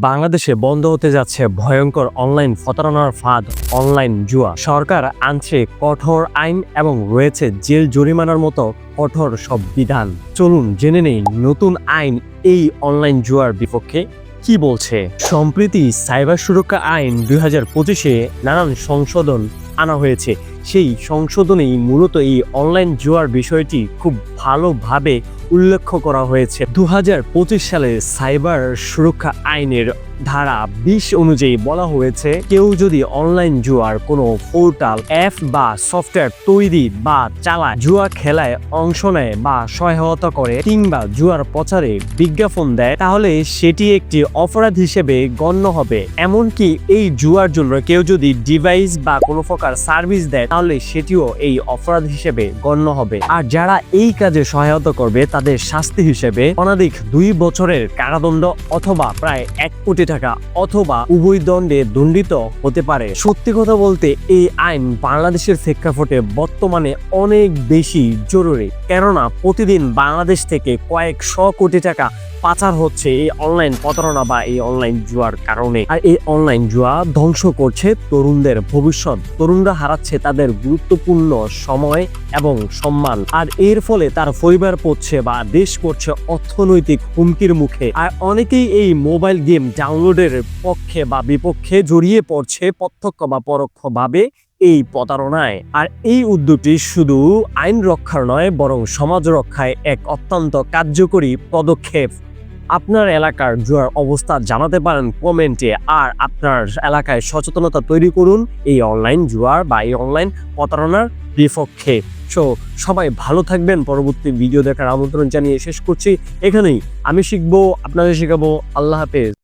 বাংলাদেশে বন্ধ হতে যাচ্ছে ভয়ঙ্কর অনলাইন প্রতারণার ফাঁদ অনলাইন জুয়া। সরকার আনছে কঠোর আইন এবং রয়েছে জেল জরিমানার মতো কঠোর সব বিধান। চলুন জেনে নেই নতুন আইন এই অনলাইন জুয়ার বিপক্ষে কি বলছে। সম্প্রতি সাইবার সুরক্ষা আইন 2025-এ নানান সংশোধন আনা হয়েছে। সেই সংশোধনেই মূলত এই অনলাইন জুয়ার বিষয়টি খুব ভালোভাবে উল্লেখ করা হয়েছে। 2025 সালের সাইবার সুরক্ষা আইনের ধারা 20 অনুযায়ী বলা হয়েছে, কেউ যদি অনলাইন জুয়ার কোনো পোর্টাল, অ্যাপ বা সফটওয়্যার তৈরি বা চালায়, জুয়া খেলায় অংশ নেয় বা সহায়তা করে কিংবা জুয়ার প্রচারে বিজ্ঞাপন দেয়, তাহলে সেটি একটি অপরাধ হিসেবে গণ্য হবে। এমনকি এই জুয়ার জন্য কেউ যদি ডিভাইস বা কোনো প্রকার সার্ভিস দেয়, তাহলে সেটিও এই অপরাধ হিসেবে গণ্য হবে। আর যারা এই কাজে সহায়তা করবে তাদের শাস্তি হিসেবে অনধিক 2 বছরের কারাদণ্ড অথবা প্রায় 1 কোটি টাকা অথবা উভয় দণ্ডে দণ্ডিত হতে পারে। সত্যি কথা বলতে এই আইন বাংলাদেশের প্রেক্ষাপটে বর্তমানে অনেক বেশি জরুরি, কেননা প্রতিদিন বাংলাদেশ থেকে কয়েকশো কোটি টাকা পাচার হচ্ছে এই অনলাইন প্রতারণা বা এই অনলাইন জুয়ার কারণে। আর এই অনলাইন জুয়া ধ্বংস করছে তরুণদের ভবিষ্যৎ। তরুণরা হারাচ্ছে তাদের গুরুত্বপূর্ণ সময় এবং সম্মান, আর এর ফলে তার পরিবার পড়ছে বা দেশ পড়ছে অর্থনৈতিক হুমকির মুখে। আর অনেকেই এই মোবাইল গেম ডাউনলোডের পক্ষে বা বিপক্ষে জড়িয়ে পড়ছে প্রত্যক্ষ বা পরোক্ষভাবে এই প্রতারণায়। আর এই উদ্যোগটি শুধু আইন রক্ষার নয়, বরং সমাজ রক্ষায় এক অত্যন্ত কার্যকরী পদক্ষেপ। আপনার এলাকার জুয়ার অবস্থা জানাতে পারেন কমেন্টে, আর আপনার এলাকায় সচেতনতা তৈরি করুন এই অনলাইন জুয়ার বা এই অনলাইন প্রতারণার বিপক্ষে। সবাই ভালো থাকবেন। পরবর্তী ভিডিও দেখার আমন্ত্রণ জানিয়ে শেষ করছি এখানেই। আমি শিখবো, আপনাদের শেখাবো। আল্লাহ হাফেজ।